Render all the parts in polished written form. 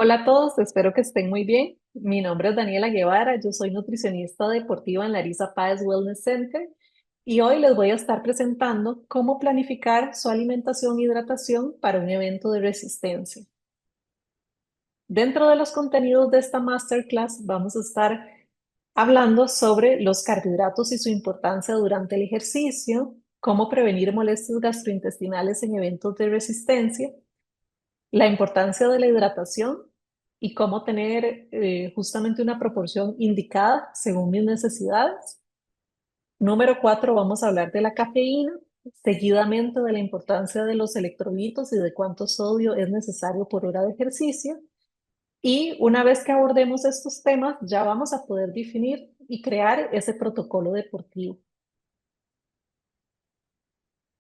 Hola a todos, espero que estén muy bien. Mi nombre es Daniela Guevara, yo soy nutricionista deportiva en Larissa Páez Wellness Center y hoy les voy a estar presentando cómo planificar su alimentación e hidratación para un evento de resistencia. Dentro de los contenidos de esta masterclass vamos a estar hablando sobre los carbohidratos y su importancia durante el ejercicio, cómo prevenir molestias gastrointestinales en eventos de resistencia, la importancia de la hidratación y cómo tener justamente una proporción indicada según mis necesidades. Número 4, vamos a hablar de la cafeína, seguidamente de la importancia de los electrolitos y de cuánto sodio es necesario por hora de ejercicio. Y una vez que abordemos estos temas, ya vamos a poder definir y crear ese protocolo deportivo.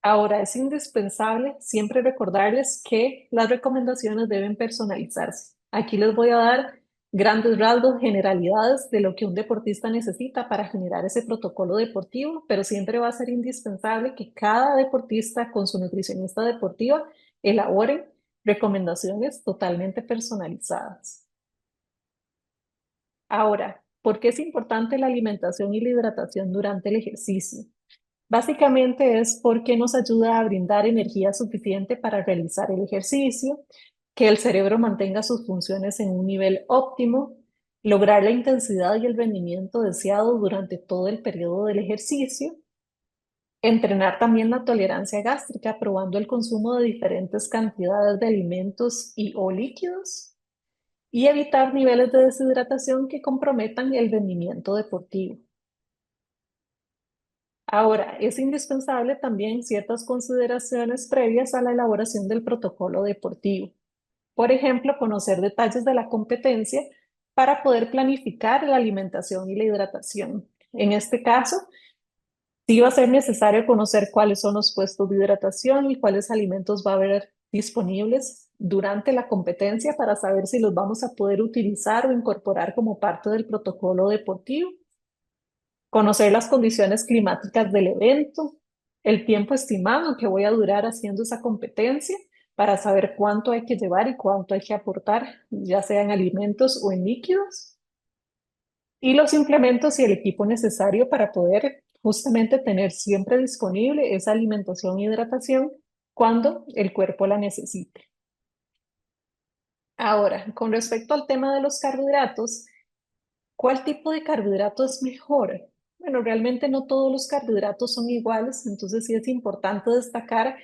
Ahora, es indispensable siempre recordarles que las recomendaciones deben personalizarse. Aquí les voy a dar grandes rasgos, generalidades de lo que un deportista necesita para generar ese protocolo deportivo, pero siempre va a ser indispensable que cada deportista con su nutricionista deportiva elaboren recomendaciones totalmente personalizadas. Ahora, ¿por qué es importante la alimentación y la hidratación durante el ejercicio? Básicamente es porque nos ayuda a brindar energía suficiente para realizar el ejercicio, que el cerebro mantenga sus funciones en un nivel óptimo, lograr la intensidad y el rendimiento deseado durante todo el periodo del ejercicio, entrenar también la tolerancia gástrica, probando el consumo de diferentes cantidades de alimentos y o líquidos, y evitar niveles de deshidratación que comprometan el rendimiento deportivo. Ahora, es indispensable también ciertas consideraciones previas a la elaboración del protocolo deportivo. Por ejemplo, conocer detalles de la competencia para poder planificar la alimentación y la hidratación. En este caso, sí va a ser necesario conocer cuáles son los puestos de hidratación y cuáles alimentos va a haber disponibles durante la competencia para saber si los vamos a poder utilizar o incorporar como parte del protocolo deportivo. Conocer las condiciones climáticas del evento, el tiempo estimado que voy a durar haciendo esa competencia para saber cuánto hay que llevar y cuánto hay que aportar, ya sea en alimentos o en líquidos, y los implementos y el equipo necesario para poder justamente tener siempre disponible esa alimentación y hidratación cuando el cuerpo la necesite. Ahora, con respecto al tema de los carbohidratos, ¿cuál tipo de carbohidrato es mejor? Bueno, realmente no todos los carbohidratos son iguales, entonces sí es importante destacar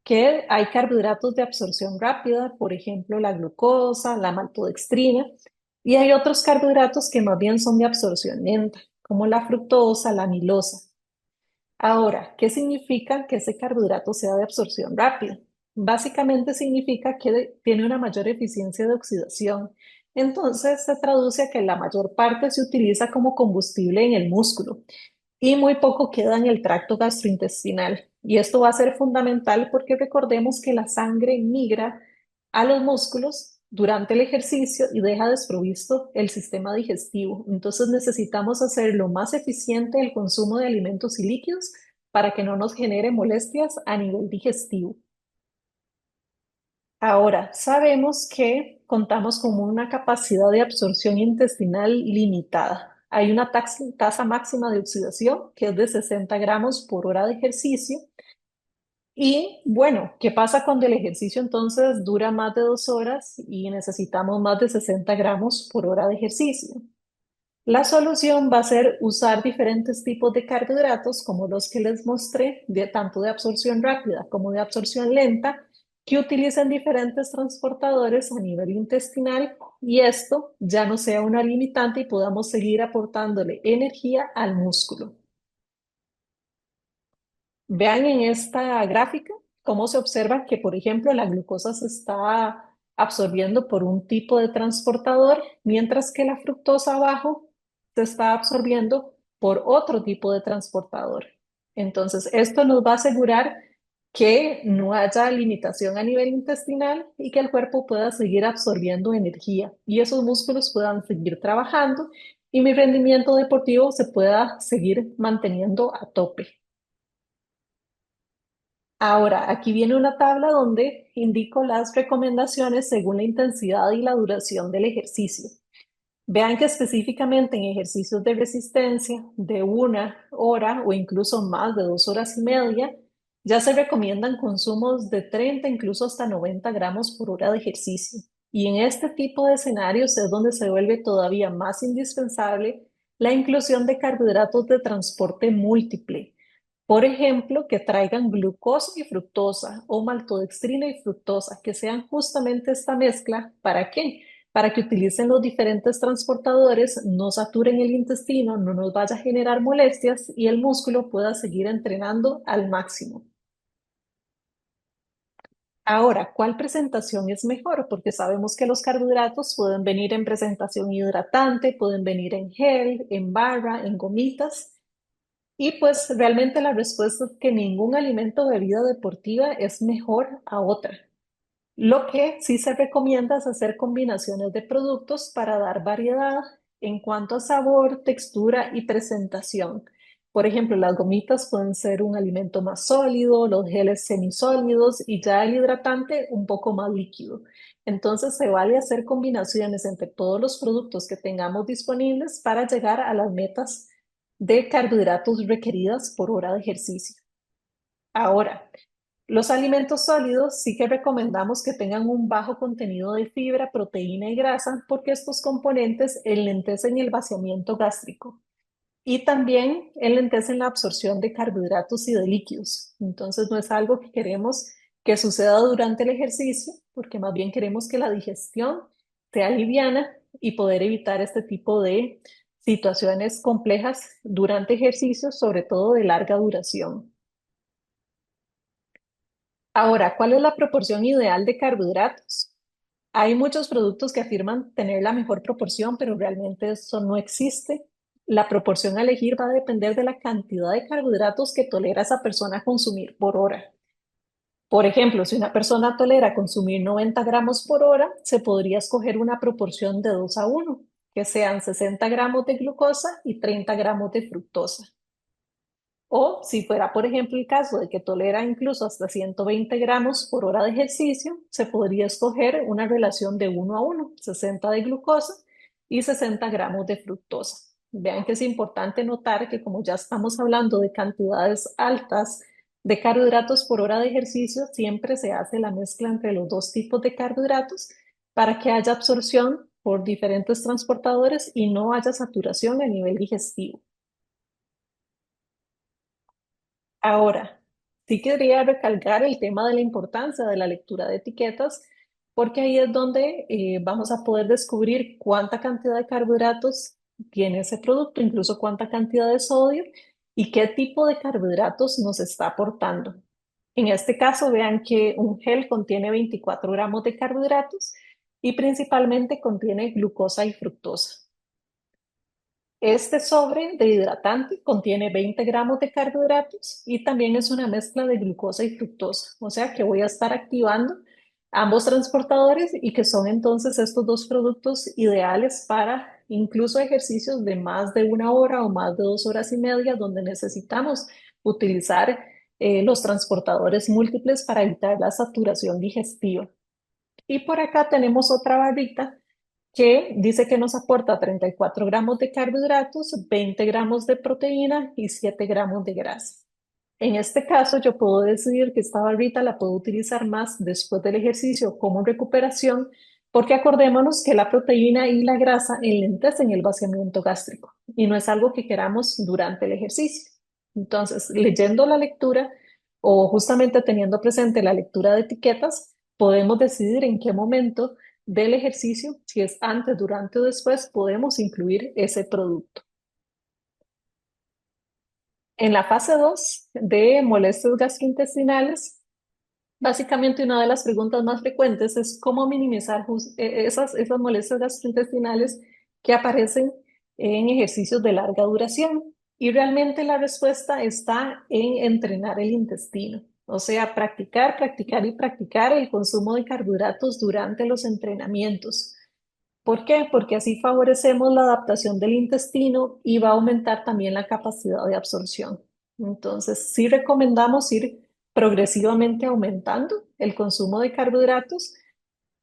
que hay carbohidratos de absorción rápida, por ejemplo, la glucosa, la maltodextrina, y hay otros carbohidratos que más bien son de absorción lenta, como la fructosa, la amilosa. Ahora, ¿qué significa que ese carbohidrato sea de absorción rápida? Básicamente significa que tiene una mayor eficiencia de oxidación. Entonces se traduce a que la mayor parte se utiliza como combustible en el músculo y muy poco queda en el tracto gastrointestinal. Y esto va a ser fundamental porque recordemos que la sangre migra a los músculos durante el ejercicio y deja desprovisto el sistema digestivo. Entonces necesitamos hacer lo más eficiente el consumo de alimentos y líquidos para que no nos genere molestias a nivel digestivo. Ahora, sabemos que contamos con una capacidad de absorción intestinal limitada. Hay una tasa máxima de oxidación que es de 60 gramos por hora de ejercicio. Y bueno, ¿qué pasa cuando el ejercicio entonces dura más de 2 horas y necesitamos más de 60 gramos por hora de ejercicio? La solución va a ser usar diferentes tipos de carbohidratos, como los que les mostré, tanto de absorción rápida como de absorción lenta, que utilicen diferentes transportadores a nivel intestinal y esto ya no sea una limitante y podamos seguir aportándole energía al músculo. Vean en esta gráfica cómo se observa que, por ejemplo, la glucosa se está absorbiendo por un tipo de transportador, mientras que la fructosa abajo se está absorbiendo por otro tipo de transportador. Entonces, esto nos va a asegurar que no haya limitación a nivel intestinal y que el cuerpo pueda seguir absorbiendo energía y esos músculos puedan seguir trabajando y mi rendimiento deportivo se pueda seguir manteniendo a tope. Ahora, aquí viene una tabla donde indico las recomendaciones según la intensidad y la duración del ejercicio. Vean que específicamente en ejercicios de resistencia de 1 hora o incluso más de 2 horas y media, ya se recomiendan consumos de 30, incluso hasta 90 gramos por hora de ejercicio. Y en este tipo de escenarios es donde se vuelve todavía más indispensable la inclusión de carbohidratos de transporte múltiple. Por ejemplo, que traigan glucosa y fructosa o maltodextrina y fructosa, que sean justamente esta mezcla. ¿Para qué? Para que utilicen los diferentes transportadores, no saturen el intestino, no nos vaya a generar molestias y el músculo pueda seguir entrenando al máximo. Ahora, ¿cuál presentación es mejor? Porque sabemos que los carbohidratos pueden venir en presentación hidratante, pueden venir en gel, en barra, en gomitas. Y pues realmente la respuesta es que ningún alimento o bebida deportiva es mejor a otra. Lo que sí se recomienda es hacer combinaciones de productos para dar variedad en cuanto a sabor, textura y presentación. Por ejemplo, las gomitas pueden ser un alimento más sólido, los geles semisólidos y ya el hidratante un poco más líquido. Entonces se vale hacer combinaciones entre todos los productos que tengamos disponibles para llegar a las metas de carbohidratos requeridas por hora de ejercicio. Ahora, los alimentos sólidos sí que recomendamos que tengan un bajo contenido de fibra, proteína y grasa porque estos componentes enlentecen el vaciamiento gástrico y también enlentecen la absorción de carbohidratos y de líquidos. Entonces no es algo que queremos que suceda durante el ejercicio porque más bien queremos que la digestión sea liviana y poder evitar este tipo de situaciones complejas durante ejercicios, sobre todo de larga duración. Ahora, ¿cuál es la proporción ideal de carbohidratos? Hay muchos productos que afirman tener la mejor proporción, pero realmente eso no existe. La proporción a elegir va a depender de la cantidad de carbohidratos que tolera esa persona consumir por hora. Por ejemplo, si una persona tolera consumir 90 gramos por hora, se podría escoger una proporción de 2 a 1, que sean 60 gramos de glucosa y 30 gramos de fructosa. O si fuera, por ejemplo, el caso de que tolera incluso hasta 120 gramos por hora de ejercicio, se podría escoger una relación de 1 a 1, 60 de glucosa y 60 gramos de fructosa. Vean que es importante notar que como ya estamos hablando de cantidades altas de carbohidratos por hora de ejercicio, siempre se hace la mezcla entre los dos tipos de carbohidratos para que haya absorción por diferentes transportadores y no haya saturación a nivel digestivo. Ahora, sí quería recalcar el tema de la importancia de la lectura de etiquetas, porque ahí es donde vamos a poder descubrir cuánta cantidad de carbohidratos tiene ese producto, incluso cuánta cantidad de sodio y qué tipo de carbohidratos nos está aportando. En este caso, vean que un gel contiene 24 gramos de carbohidratos y principalmente contiene glucosa y fructosa. Este sobre de hidratante contiene 20 gramos de carbohidratos y también es una mezcla de glucosa y fructosa, o sea que voy a estar activando ambos transportadores y que son entonces estos dos productos ideales para incluso ejercicios de más de 1 hora o más de 2 horas y media donde necesitamos utilizar los transportadores múltiples para evitar la saturación digestiva. Y por acá tenemos otra barrita que dice que nos aporta 34 gramos de carbohidratos, 20 gramos de proteína y 7 gramos de grasa. En este caso, yo puedo decidir que esta barrita la puedo utilizar más después del ejercicio como recuperación, porque acordémonos que la proteína y la grasa enlentecen el vaciamiento gástrico y no es algo que queramos durante el ejercicio. Entonces, leyendo la lectura o justamente teniendo presente la lectura de etiquetas, podemos decidir en qué momento del ejercicio, si es antes, durante o después, podemos incluir ese producto. En la fase 2 de molestias gastrointestinales, básicamente una de las preguntas más frecuentes es cómo minimizar esas molestias gastrointestinales que aparecen en ejercicios de larga duración. Y realmente la respuesta está en entrenar el intestino, o sea, practicar, practicar y practicar el consumo de carbohidratos durante los entrenamientos. ¿Por qué? Porque así favorecemos la adaptación del intestino y va a aumentar también la capacidad de absorción. Entonces, sí recomendamos ir progresivamente aumentando el consumo de carbohidratos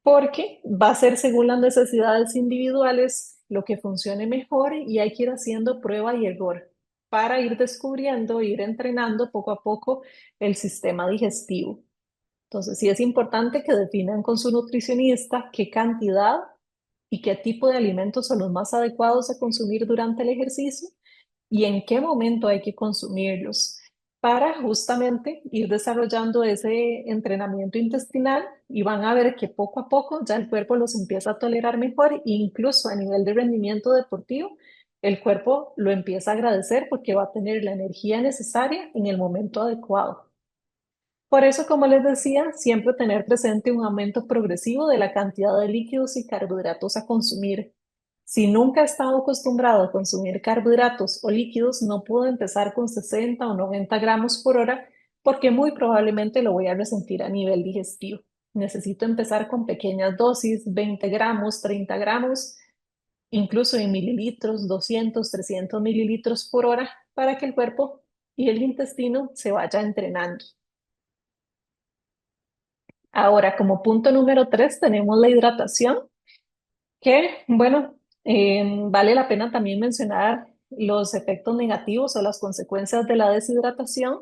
porque va a ser según las necesidades individuales lo que funcione mejor y hay que ir haciendo prueba y error para ir descubriendo, ir entrenando poco a poco el sistema digestivo. Entonces, sí es importante que definan con su nutricionista qué cantidad y qué tipo de alimentos son los más adecuados a consumir durante el ejercicio y en qué momento hay que consumirlos para justamente ir desarrollando ese entrenamiento intestinal y van a ver que poco a poco ya el cuerpo los empieza a tolerar mejor e incluso a nivel de rendimiento deportivo, el cuerpo lo empieza a agradecer porque va a tener la energía necesaria en el momento adecuado. Por eso, como les decía, siempre tener presente un aumento progresivo de la cantidad de líquidos y carbohidratos a consumir. Si nunca he estado acostumbrado a consumir carbohidratos o líquidos, no puedo empezar con 60 o 90 gramos por hora porque muy probablemente lo voy a resentir a nivel digestivo. Necesito empezar con pequeñas dosis, 20 gramos, 30 gramos, incluso en mililitros, 200, 300 mililitros por hora para que el cuerpo y el intestino se vaya entrenando. Ahora, como punto número 3, tenemos la hidratación, que, bueno, vale la pena también mencionar los efectos negativos o las consecuencias de la deshidratación,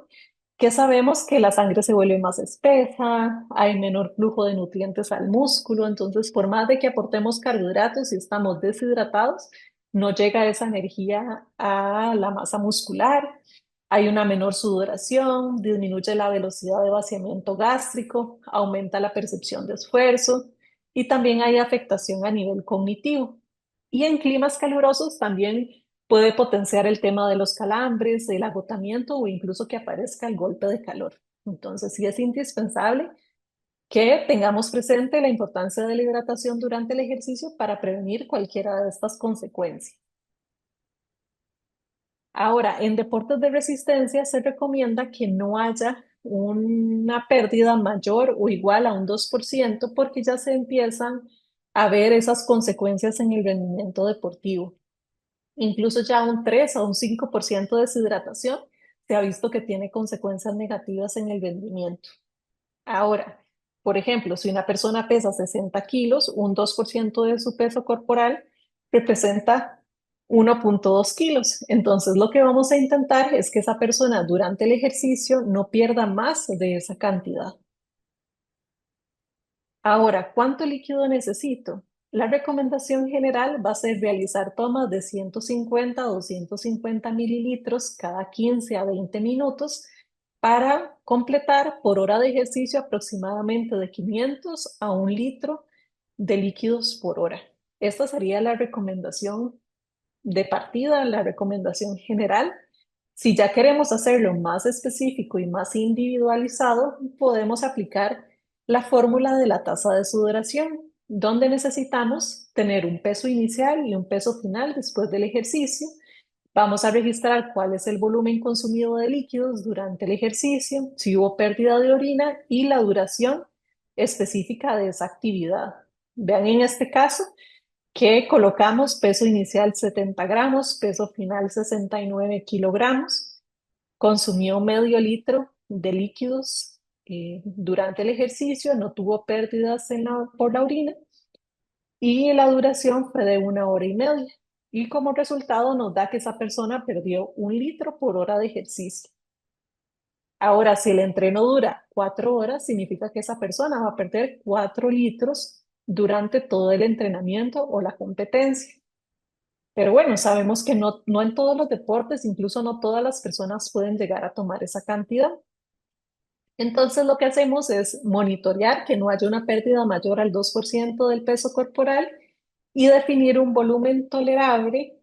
que sabemos que la sangre se vuelve más espesa, hay menor flujo de nutrientes al músculo, entonces por más de que aportemos carbohidratos y estamos deshidratados, no llega esa energía a la masa muscular. Hay una menor sudoración, disminuye la velocidad de vaciamiento gástrico, aumenta la percepción de esfuerzo y también hay afectación a nivel cognitivo. Y en climas calurosos también puede potenciar el tema de los calambres, el agotamiento o incluso que aparezca el golpe de calor. Entonces, sí es indispensable que tengamos presente la importancia de la hidratación durante el ejercicio para prevenir cualquiera de estas consecuencias. Ahora, en deportes de resistencia se recomienda que no haya una pérdida mayor o igual a un 2% porque ya se empiezan a ver esas consecuencias en el rendimiento deportivo. Incluso ya un 3 o un 5% de deshidratación se ha visto que tiene consecuencias negativas en el rendimiento. Ahora, por ejemplo, si una persona pesa 60 kilos, un 2% de su peso corporal representa 1,2 kilos. Entonces, lo que vamos a intentar es que esa persona durante el ejercicio no pierda más de esa cantidad. Ahora, ¿cuánto líquido necesito? La recomendación general va a ser realizar tomas de 150 a 250 mililitros cada 15 a 20 minutos para completar por hora de ejercicio aproximadamente de 500 a 1 litro de líquidos por hora. Esta sería la recomendación de partida, la recomendación general. Si ya queremos hacerlo más específico y más individualizado, podemos aplicar la fórmula de la tasa de sudoración, donde necesitamos tener un peso inicial y un peso final después del ejercicio. Vamos a registrar cuál es el volumen consumido de líquidos durante el ejercicio, si hubo pérdida de orina y la duración específica de esa actividad. Vean en este caso que colocamos peso inicial 70 gramos, peso final 69 kilogramos, consumió medio litro de líquidos durante el ejercicio, no tuvo pérdidas por la orina y la duración fue de 1 hora y media. Y como resultado nos da que esa persona perdió 1 litro por hora de ejercicio. Ahora, si el entreno dura 4 horas, significa que esa persona va a perder 4 litros durante todo el entrenamiento o la competencia. Pero bueno, sabemos que no en todos los deportes, incluso no todas las personas pueden llegar a tomar esa cantidad. Entonces lo que hacemos es monitorear que no haya una pérdida mayor al 2% del peso corporal y definir un volumen tolerable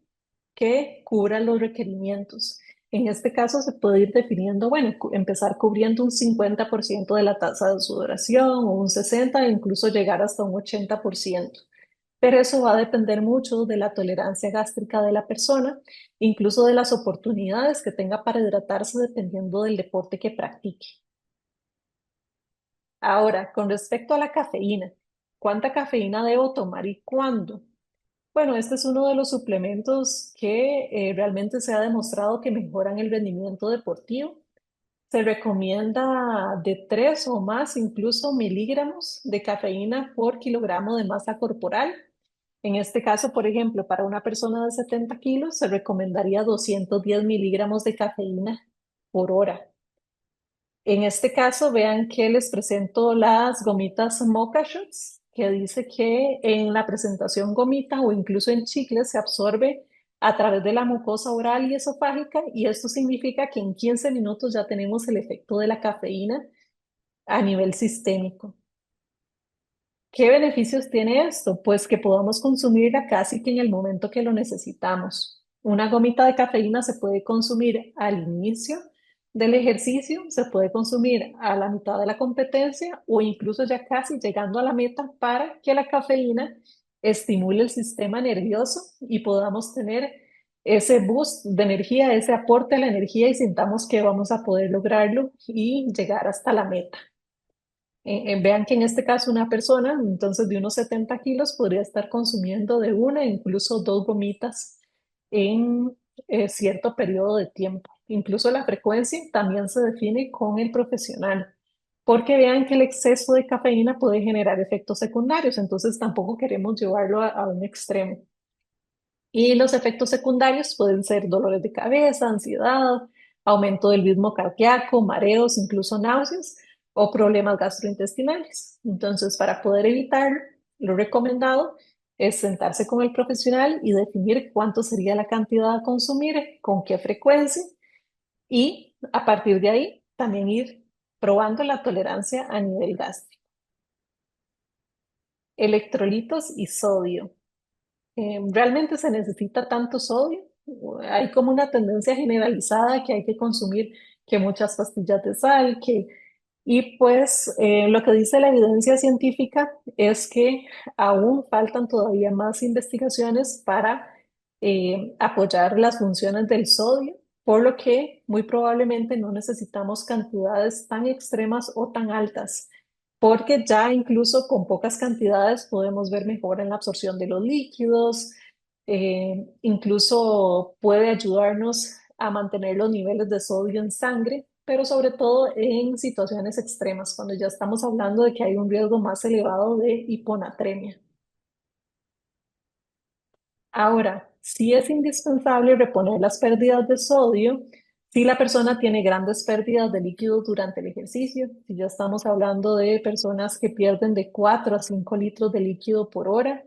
que cubra los requerimientos. En este caso se puede ir definiendo, bueno, empezar cubriendo un 50% de la tasa de sudoración o un 60% e incluso llegar hasta un 80%. Pero eso va a depender mucho de la tolerancia gástrica de la persona, incluso de las oportunidades que tenga para hidratarse dependiendo del deporte que practique. Ahora, con respecto a la cafeína, ¿cuánta cafeína debo tomar y cuándo? Bueno, este es uno de los suplementos que realmente se ha demostrado que mejoran el rendimiento deportivo. Se recomienda de 3 o más incluso miligramos de cafeína por kilogramo de masa corporal. En este caso, por ejemplo, para una persona de 70 kilos se recomendaría 210 miligramos de cafeína por hora. En este caso, vean que les presento las gomitas Mocha Shots, que dice que en la presentación gomita o incluso en chicle se absorbe a través de la mucosa oral y esofágica, y esto significa que en 15 minutos ya tenemos el efecto de la cafeína a nivel sistémico. ¿Qué beneficios tiene esto? Pues que podamos consumirla casi que en el momento que lo necesitamos. Una gomita de cafeína se puede consumir al inicio del ejercicio, se puede consumir a la mitad de la competencia o incluso ya casi llegando a la meta para que la cafeína estimule el sistema nervioso y podamos tener ese boost de energía, ese aporte a la energía y sintamos que vamos a poder lograrlo y llegar hasta la meta. Vean que en este caso una persona, entonces de unos 70 kilos, podría estar consumiendo de una, incluso dos gomitas en cierto periodo de tiempo. Incluso la frecuencia también se define con el profesional, porque vean que el exceso de cafeína puede generar efectos secundarios, entonces tampoco queremos llevarlo a un extremo. Y los efectos secundarios pueden ser dolores de cabeza, ansiedad, aumento del ritmo cardíaco, mareos, incluso náuseas o problemas gastrointestinales. Entonces, para poder evitarlo, lo recomendado es sentarse con el profesional y definir cuánto sería la cantidad a consumir, con qué frecuencia y a partir de ahí también ir probando la tolerancia a nivel gástrico. Electrolitos y sodio. ¿Realmente se necesita tanto sodio? Hay como una tendencia generalizada que hay que consumir que muchas pastillas de sal, y pues lo que dice la evidencia científica es que aún faltan todavía más investigaciones para apoyar las funciones del sodio, por lo que muy probablemente no necesitamos cantidades tan extremas o tan altas, porque ya incluso con pocas cantidades podemos ver mejora en la absorción de los líquidos, incluso puede ayudarnos a mantener los niveles de sodio en sangre, pero sobre todo en situaciones extremas, cuando ya estamos hablando de que hay un riesgo más elevado de hiponatremia. Ahora, sí es indispensable reponer las pérdidas de sodio si la persona tiene grandes pérdidas de líquidos durante el ejercicio. Si ya estamos hablando de personas que pierden de 4 a 5 litros de líquido por hora,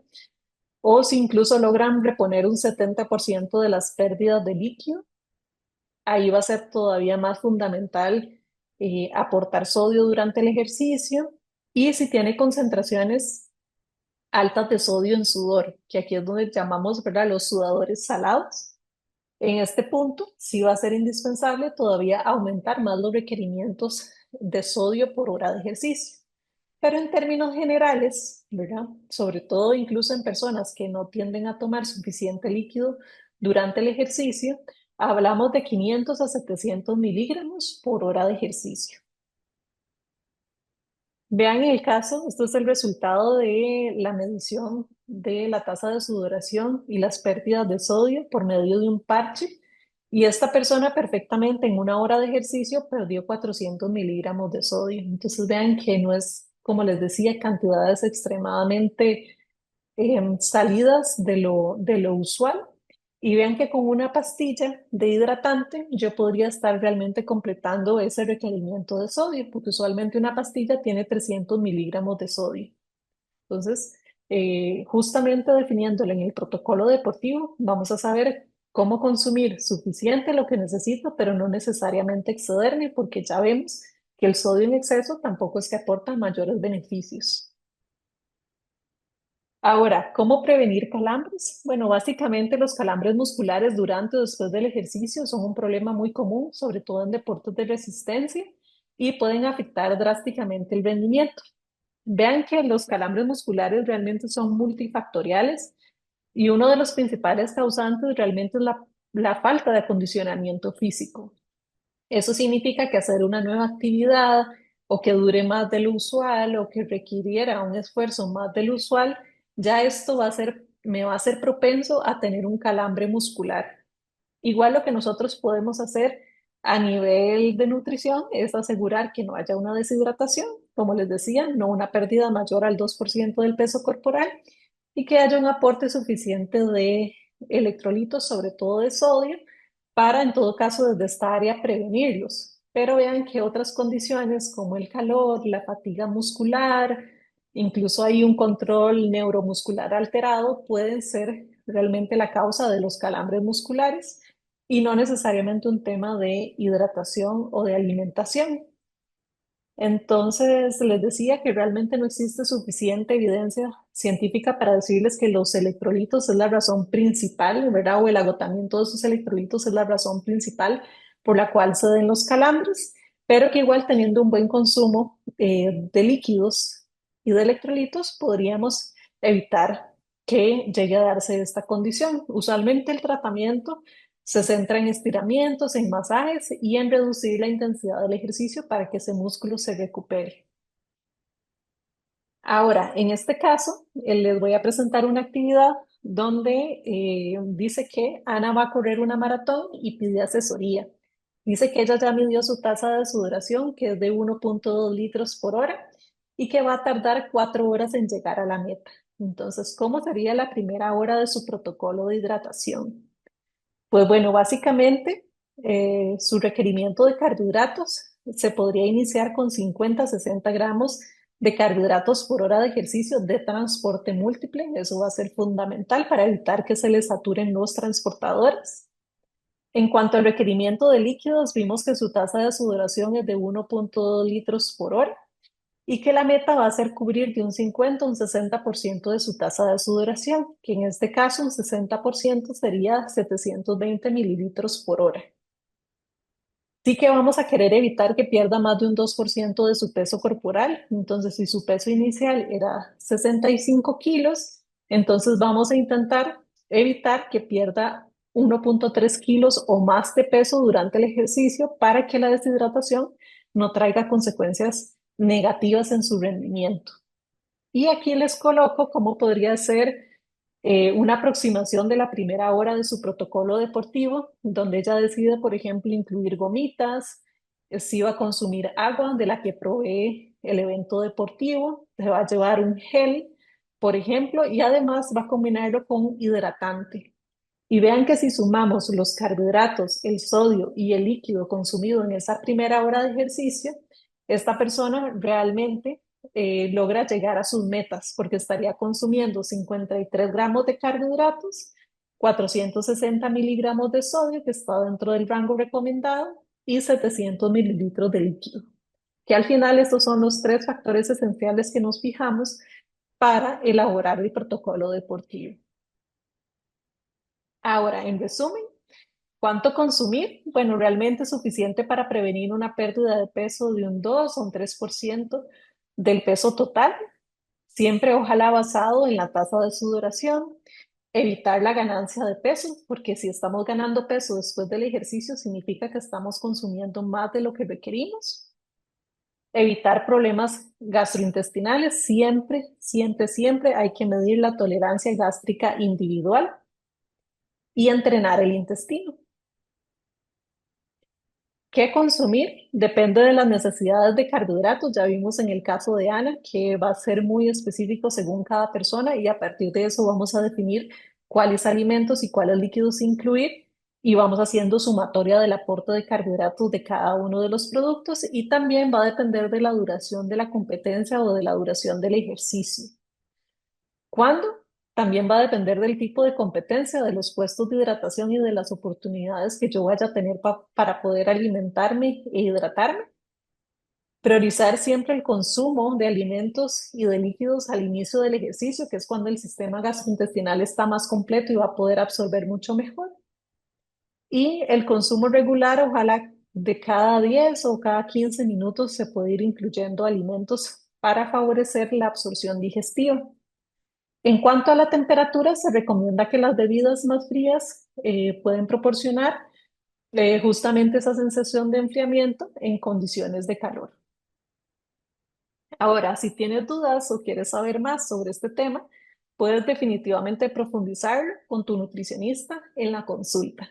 o si incluso logran reponer un 70% de las pérdidas de líquido, ahí va a ser todavía más fundamental aportar sodio durante el ejercicio. Y si tiene concentraciones altas de sodio en sudor, que aquí es donde llamamos, ¿verdad?, los sudadores salados. En este punto, sí va a ser indispensable todavía aumentar más los requerimientos de sodio por hora de ejercicio. Pero en términos generales, ¿verdad? Sobre todo incluso en personas que no tienden a tomar suficiente líquido durante el ejercicio, hablamos de 500 a 700 miligramos por hora de ejercicio. Vean el caso, esto es el resultado de la medición de la tasa de sudoración y las pérdidas de sodio por medio de un parche. Y esta persona perfectamente en una hora de ejercicio perdió 400 miligramos de sodio. Entonces vean que no es, como les decía, cantidades extremadamente salidas de lo usual. Y vean que con una pastilla de hidratante yo podría estar realmente completando ese requerimiento de sodio, porque usualmente una pastilla tiene 300 miligramos de sodio. Entonces, justamente definiéndolo en el protocolo deportivo, vamos a saber cómo consumir suficiente lo que necesito, pero no necesariamente excederme, porque ya vemos que el sodio en exceso tampoco es que aporta mayores beneficios. Ahora, ¿cómo prevenir calambres? Bueno, básicamente los calambres musculares durante o después del ejercicio son un problema muy común, sobre todo en deportes de resistencia, y pueden afectar drásticamente el rendimiento. Vean que los calambres musculares realmente son multifactoriales y uno de los principales causantes realmente es la falta de acondicionamiento físico. Eso significa que hacer una nueva actividad o que dure más de lo usual o que requiriera un esfuerzo más de lo usual, ya esto me va a ser propenso a tener un calambre muscular. Igual lo que nosotros podemos hacer A nivel de nutrición es asegurar que no haya una deshidratación, como les decía, no una pérdida mayor al 2% del peso corporal y que haya un aporte suficiente de electrolitos, sobre todo de sodio, para en todo caso desde esta área prevenirlos. Pero vean que otras condiciones como el calor, la fatiga muscular, incluso hay un control neuromuscular alterado, pueden ser realmente la causa de los calambres musculares y no necesariamente un tema de hidratación o de alimentación. Entonces, les decía que realmente no existe suficiente evidencia científica para decirles que los electrolitos es la razón principal, ¿verdad? O el agotamiento de esos electrolitos es la razón principal por la cual se den los calambres, pero que igual teniendo un buen consumo de líquidos y de electrolitos podríamos evitar que llegue a darse esta condición. Usualmente el tratamiento se centra en estiramientos, en masajes y en reducir la intensidad del ejercicio para que ese músculo se recupere. Ahora, en este caso, les voy a presentar una actividad donde dice que Ana va a correr una maratón y pide asesoría. Dice que ella ya midió su tasa de sudoración, que es de 1,2 litros por hora, y que va a tardar 4 horas en llegar a la meta. Entonces, ¿cómo sería la primera hora de su protocolo de hidratación? Pues bueno, básicamente su requerimiento de carbohidratos se podría iniciar con 50 a 60 gramos de carbohidratos por hora de ejercicio de transporte múltiple. Eso va a ser fundamental para evitar que se les saturen los transportadores. En cuanto al requerimiento de líquidos, vimos que su tasa de sudoración es de 1,2 litros por hora y que la meta va a ser cubrir de un 50 a un 60% de su tasa de sudoración, que en este caso un 60% sería 720 mililitros por hora. Sí que vamos a querer evitar que pierda más de un 2% de su peso corporal. Entonces, si su peso inicial era 65 kilos, entonces vamos a intentar evitar que pierda 1,3 kilos o más de peso durante el ejercicio para que la deshidratación no traiga consecuencias negativas en su rendimiento. Y aquí les coloco cómo podría ser una aproximación de la primera hora de su protocolo deportivo, donde ella decide, por ejemplo, incluir gomitas, si va a consumir agua de la que provee el evento deportivo, se va a llevar un gel, por ejemplo, y además va a combinarlo con hidratante. Y vean que si sumamos los carbohidratos, el sodio y el líquido consumido en esa primera hora de ejercicio, esta persona realmente logra llegar a sus metas porque estaría consumiendo 53 gramos de carbohidratos, 460 miligramos de sodio, que está dentro del rango recomendado, y 700 mililitros de líquido. Que al final estos son los tres factores esenciales que nos fijamos para elaborar el protocolo deportivo. Ahora, en resumen, ¿cuánto consumir? Bueno, realmente es suficiente para prevenir una pérdida de peso de un 2 o un 3% del peso total, siempre ojalá basado en la tasa de sudoración, evitar la ganancia de peso, porque si estamos ganando peso después del ejercicio significa que estamos consumiendo más de lo que requerimos. Evitar problemas gastrointestinales, siempre, siempre, siempre hay que medir la tolerancia gástrica individual y entrenar el intestino. ¿Qué consumir? Depende de las necesidades de carbohidratos. Ya vimos en el caso de Ana que va a ser muy específico según cada persona y a partir de eso vamos a definir cuáles alimentos y cuáles líquidos incluir y vamos haciendo sumatoria del aporte de carbohidratos de cada uno de los productos y también va a depender de la duración de la competencia o de la duración del ejercicio. ¿Cuándo? También va a depender del tipo de competencia, de los puestos de hidratación y de las oportunidades que yo vaya a tener para poder alimentarme e hidratarme. Priorizar siempre el consumo de alimentos y de líquidos al inicio del ejercicio, que es cuando el sistema gastrointestinal está más completo y va a poder absorber mucho mejor. Y el consumo regular, ojalá de cada 10 o cada 15 minutos se puede ir incluyendo alimentos para favorecer la absorción digestiva. En cuanto a la temperatura, se recomienda que las bebidas más frías pueden proporcionar justamente esa sensación de enfriamiento en condiciones de calor. Ahora, si tienes dudas o quieres saber más sobre este tema, puedes definitivamente profundizarlo con tu nutricionista en la consulta.